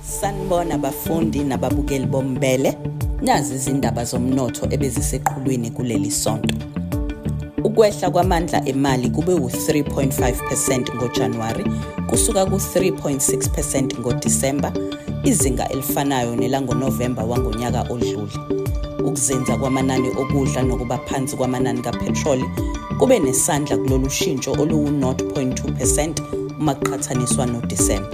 Sanibona bafundi nababukeli bombele, nazi izindaba zomnotho ebeziseqhulwini kuleli sonto. Ukwehla kwamandla emali kube u-3.5% ngoJanuwari kusuka ku-3.6% ngoDisemba, izinga elifanayo nelangoNovemba wangonyaka odlule. Ukuzinza kwamanani okudla nokuba phansi kwamanani kaphethroli kube nesandla kulolu shintsho oluwu-0.2% uma kuqhathaniswa noDisemba.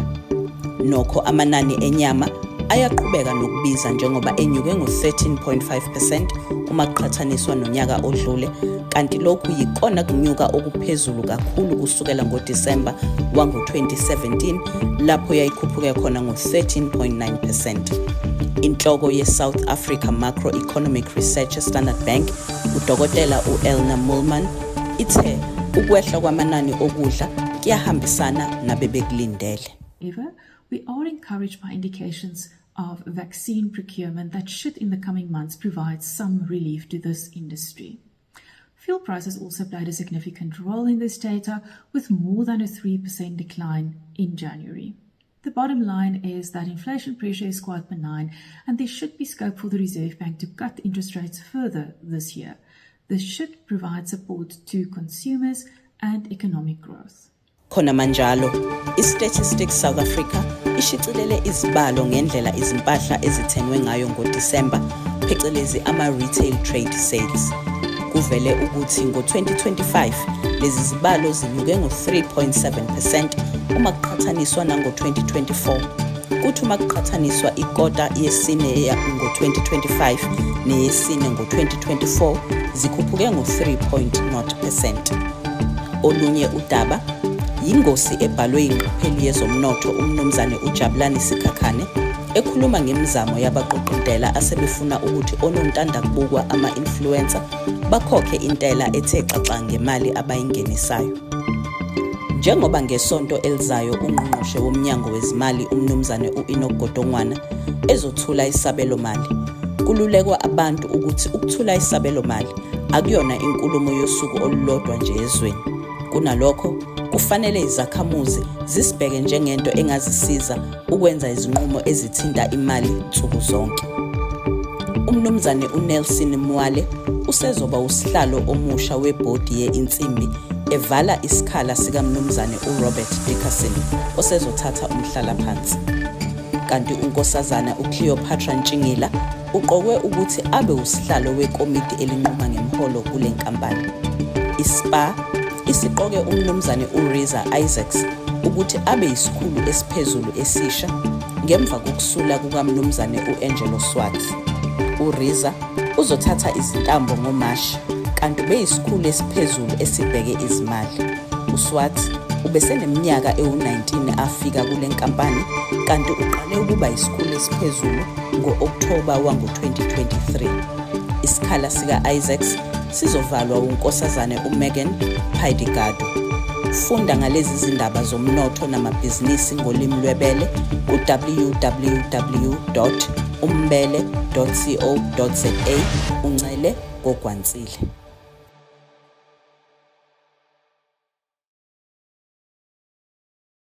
Nokho amanani enyama ayaqhubeka nokubiza njengoba enyuke ngo-13.5% uma kuqhathaniswa nonyaka odlule, kanti lokhu yikona kunyuka okuphezulu kakhulu kusukela ngoDisemba wango-2017 lapho yayikhuphuke khona ngo-13.9%. Inhloko ye-South Africa Macroeconomic Research Standard Bank, uDokotela u-Elna Moolman, ithe ukwehla kwamanani okudla kuyahambisana nabebekulindele. We are encouraged by indications of vaccine procurement that should in the coming months provide some relief to this industry. Fuel prices also played a significant role in this data, with more than a 3% decline in January. The bottom line is that inflation pressure is quite benign, and there should be scope for the Reserve Bank to cut interest rates further this year. This should provide support to consumers and economic growth. Khona manjalo, iStatistics South Africa ishicilele izibalo ngendlela izimpahla ezithengwe ngayo ngoDisemba, phecelezi ama-retail trade sales. Kuvele ukuthi ngo-2025 lezi zibalo zinyuke ngo-3.7% uma kuqhathaniswa nango-2024. Kuthi uma kuqhathaniswa ikota yesine ngo-2025 neyesine ngo-2024 zikhuphuke ngo-3.0%. Olunye udaba yingosi ebhalwe ingqapheli yezomnotho umnumzane uJabulani Sikhakhane ekhuluma ngemizamo yabaqoqintela asebefuna ukuthi onontanda kubukwa ama-influencer bakhokhe intela ethe xaxa ngemali abayingenisayo. Njengoba ngesonto elizayo ungqongqoshe womnyango wezimali umnumzane u-Enoch Godongwana ezothula isabelo mali, kululekwa abantu ukuthi ukuthula isabelo mali akuyona inkulumo yosuku olulodwa nje ezweni. Kunalokho kufanele izakhamuzi zisibheke njengento engazisiza ukwenza izinqumo ezithinta imali nsuku zonke. Umnumzane uNelson Mwale usezoba usihlalo omusha webhodi ye-insimbi evala isikhala sikamnumzane uRobert Dickerson osezothatha umhlalaphansi. Kanti unkosazana uCleopatra Ntshingila uqokwe ukuthi abe usihlalo wekomiti elinquma ngemiholo kule nkampani. ISPA isiqoke umnumzane uRiza Isaacs ukuthi abe yisikhulu esiphezulu esisha ngemva kokusula kukamnumzane uAngelo Swarts. uRiza uzothatha izintambo ngoMashi kanti beyisikhulu esiphezulu esibheke izimali. uSwarts ubeseneminyaka ewu-19 afika kule nkampani kanti uqale ukuba yisikhulu esiphezulu ngo-Okthoba wango-2023. Isikhala sika-Isaacs sizovalwa unkosazane uMegan Pydigadu. Funda ngalezi zindaba zomnotho namabhizinisi ngolimi lwebele ku-www.umbele.co.za uncele ngogwansile.